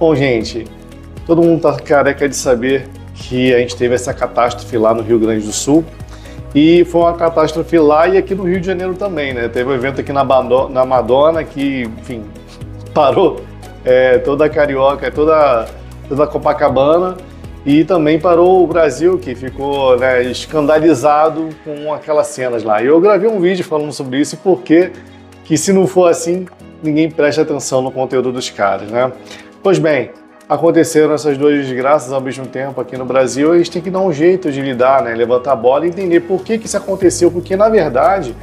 Bom, gente, todo mundo tá careca de saber que a gente teve essa catástrofe lá no Rio Grande do Sul. E foi uma catástrofe lá e aqui no Rio de Janeiro também, né? Teve um evento aqui na Madonna que, enfim, parou toda a Carioca, toda a Copacabana, e também parou o Brasil, que ficou, né, escandalizado com aquelas cenas lá. E eu gravei um vídeo falando sobre isso e por que se não for assim, ninguém presta atenção no conteúdo dos caras, né? Pois bem, aconteceram essas duas desgraças ao mesmo tempo aqui no Brasil, e a gente tem que dar um jeito de lidar, né? Levantar a bola e entender por que isso aconteceu, porque na verdade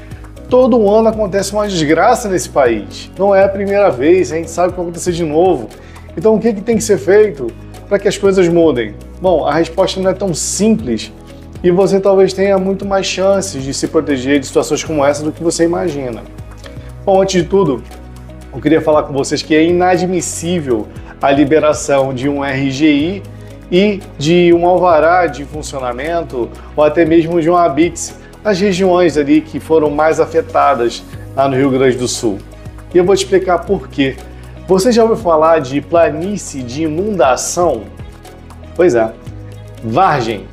todo ano acontece uma desgraça nesse país. Não é a primeira vez, a gente sabe que vai acontecer de novo. Então o que tem que ser feito para que as coisas mudem? Bom, a resposta não é tão simples e você talvez tenha muito mais chances de se proteger de situações como essa do que você imagina. Bom, antes de tudo, eu queria falar com vocês que é inadmissível a liberação de um RGI e de um alvará de funcionamento ou até mesmo de um ABITS nas regiões ali que foram mais afetadas lá no Rio Grande do Sul. E eu vou te explicar por quê. Você já ouviu falar de planície de inundação? Pois é, vargem.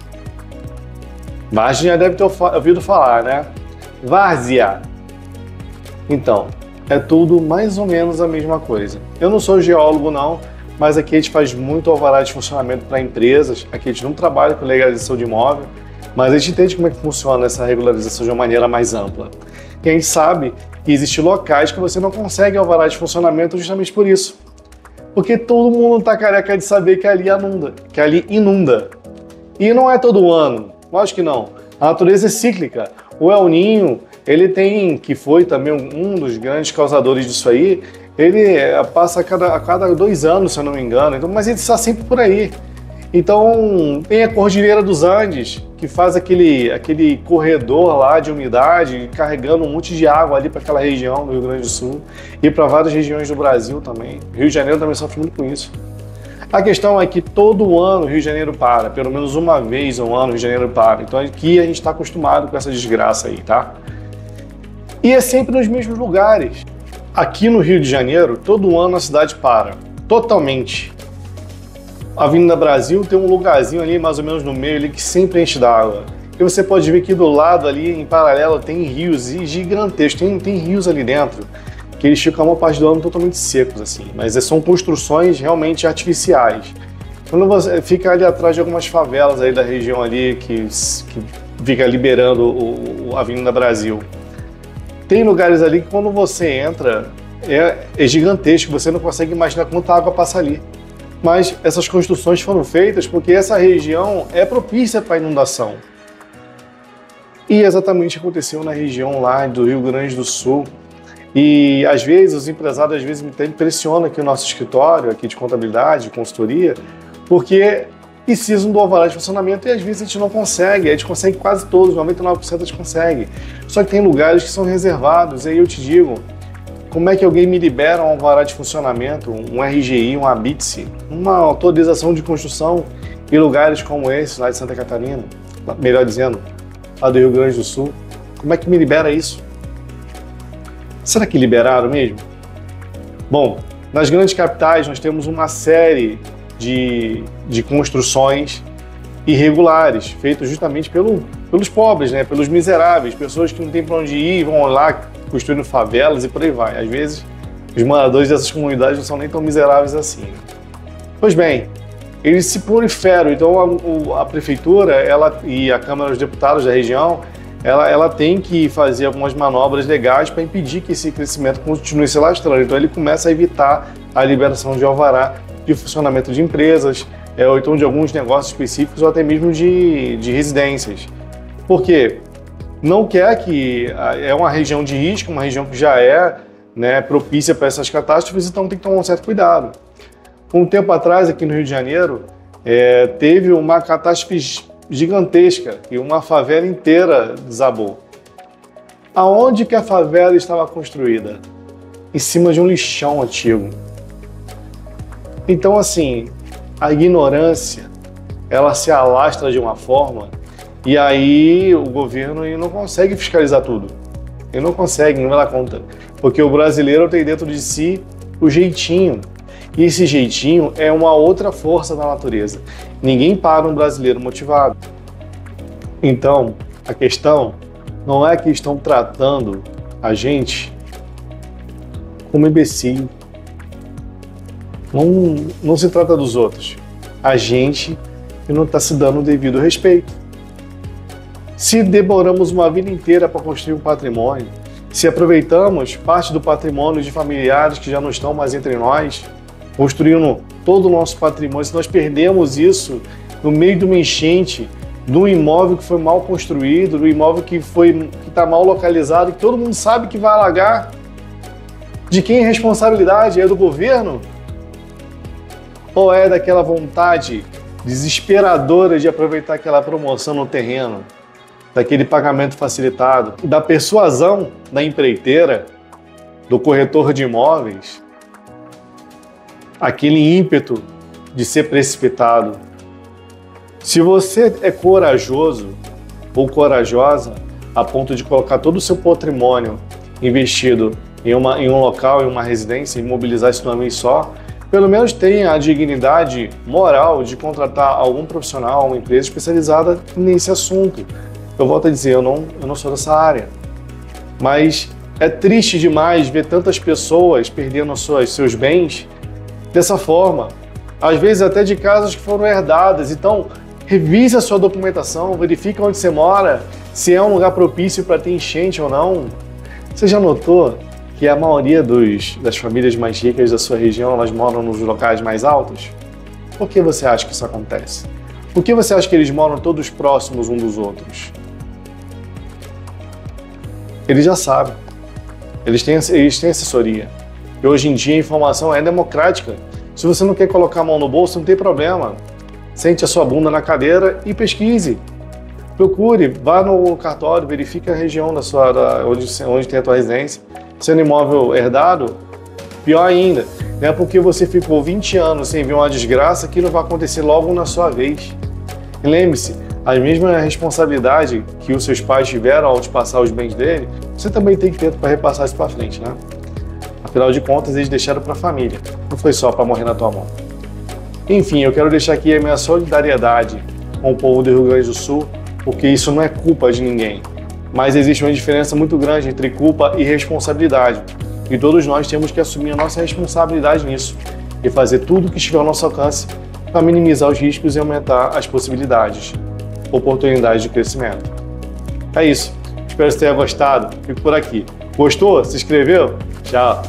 Vargem já deve ter ouvido falar, né? Várzea. Então, é tudo mais ou menos a mesma coisa. Eu não sou geólogo não, mas aqui a gente faz muito alvará de funcionamento para empresas. Aqui a gente não trabalha com legalização de imóvel, mas a gente entende como é que funciona essa regularização de uma maneira mais ampla. E a gente sabe que existem locais que você não consegue alvará de funcionamento justamente por isso. Porque todo mundo está careca de saber que ali inunda. E não é todo ano, lógico que não. A natureza é cíclica. O El Niño, que foi também um dos grandes causadores disso aí, ele passa a cada 2 anos, se eu não me engano, então, mas ele está sempre por aí. Então, tem a Cordilheira dos Andes, que faz aquele corredor lá de umidade, carregando um monte de água ali para aquela região do Rio Grande do Sul e para várias regiões do Brasil também. Rio de Janeiro também sofre muito com isso. A questão é que todo ano o Rio de Janeiro para, pelo menos uma vez ao ano o Rio de Janeiro para. Então aqui a gente está acostumado com essa desgraça aí, tá? E é sempre nos mesmos lugares. Aqui no Rio de Janeiro, todo ano a cidade para, totalmente. A Avenida Brasil tem um lugarzinho ali, mais ou menos no meio, ali, que sempre enche d'água. E você pode ver que do lado ali, em paralelo, tem rios gigantescos, tem rios ali dentro, que eles ficam a maior parte do ano totalmente secos, assim. Mas são construções realmente artificiais. Quando você fica ali atrás de algumas favelas aí da região ali, que fica liberando a Avenida Brasil, tem lugares ali que quando você entra, é gigantesco, você não consegue imaginar quanta água passa ali. Mas essas construções foram feitas porque essa região é propícia para inundação. E exatamente aconteceu na região lá do Rio Grande do Sul. E às vezes os empresários me impressionam aqui no nosso escritório aqui de contabilidade, de consultoria, porque precisam do alvará de funcionamento e às vezes a gente não consegue. A gente consegue quase todos, 99% a gente consegue. Só que tem lugares que são reservados, e aí eu te digo, como é que alguém me libera um alvará de funcionamento, um RGI, um ABITS, uma autorização de construção em lugares como esse, lá de Santa Catarina, melhor dizendo, lá do Rio Grande do Sul? Como é que me libera isso? Será que liberaram mesmo? Bom, nas grandes capitais nós temos uma série de construções irregulares, feitas justamente pelos pobres, né? Pelos miseráveis, pessoas que não têm para onde ir, vão lá construindo favelas e por aí vai. Às vezes, os moradores dessas comunidades não são nem tão miseráveis assim. Pois bem, eles se proliferam. Então, a prefeitura e a Câmara dos Deputados da região, ela tem que fazer algumas manobras legais para impedir que esse crescimento continue se alastrando. Então, ele começa a evitar a liberação de alvará de funcionamento de empresas, ou então de alguns negócios específicos, ou até mesmo de residências. Por quê? Não quer que é uma região de risco, uma região que já é, né, propícia para essas catástrofes, então tem que tomar um certo cuidado. Um tempo atrás, aqui no Rio de Janeiro, teve uma catástrofe gigantesca e uma favela inteira desabou. Aonde que a favela estava construída? Em cima de um lixão antigo. Então, assim, a ignorância, ela se alastra de uma forma. E aí o governo não consegue fiscalizar tudo. Ele não consegue, não vai dar conta. Porque o brasileiro tem dentro de si o jeitinho. E esse jeitinho é uma outra força da natureza. Ninguém para um brasileiro motivado. Então, a questão não é que estão tratando a gente como imbecil. Não se trata dos outros. A gente que não está se dando o devido respeito. Se demoramos uma vida inteira para construir um patrimônio, se aproveitamos parte do patrimônio de familiares que já não estão mais entre nós, construindo todo o nosso patrimônio, se nós perdemos isso no meio de uma enchente, de um imóvel que foi mal construído, do imóvel que está mal localizado, que todo mundo sabe que vai alagar, de quem é a responsabilidade? É do governo? Ou é daquela vontade desesperadora de aproveitar aquela promoção no terreno, daquele pagamento facilitado, da persuasão da empreiteira, do corretor de imóveis, aquele ímpeto de ser precipitado? Se você é corajoso ou corajosa a ponto de colocar todo o seu patrimônio investido em um local, em uma residência, imobilizar isso numa vez só, pelo menos tenha a dignidade moral de contratar algum profissional, uma empresa especializada nesse assunto. Eu volto a dizer, eu não sou dessa área, mas é triste demais ver tantas pessoas perdendo seus bens dessa forma, às vezes até de casas que foram herdadas. Então, revise a sua documentação, verifique onde você mora, se é um lugar propício para ter enchente ou não. Você já notou que a maioria das famílias mais ricas da sua região, elas moram nos locais mais altos? Por que você acha que isso acontece? Por que você acha que eles moram todos próximos uns dos outros? Eles já sabem. Eles têm assessoria. E hoje em dia a informação é democrática. Se você não quer colocar a mão no bolso, não tem problema. Sente a sua bunda na cadeira e pesquise. Procure, vá no cartório, verifique a região onde tem a tua residência. Sendo imóvel herdado, pior ainda. Não é porque você ficou 20 anos sem ver uma desgraça que não vai acontecer logo na sua vez. E lembre-se, a mesma responsabilidade que os seus pais tiveram ao te passar os bens dele, você também tem que ter para repassar isso para frente, né? Afinal de contas, eles deixaram para a família, não foi só para morrer na tua mão. Enfim, eu quero deixar aqui a minha solidariedade com o povo do Rio Grande do Sul, porque isso não é culpa de ninguém. Mas existe uma diferença muito grande entre culpa e responsabilidade. E todos nós temos que assumir a nossa responsabilidade nisso e fazer tudo o que estiver ao nosso alcance para minimizar os riscos e aumentar as possibilidades, oportunidades de crescimento. É isso. Espero que você tenha gostado. Fico por aqui. Gostou? Se inscreveu? Tchau!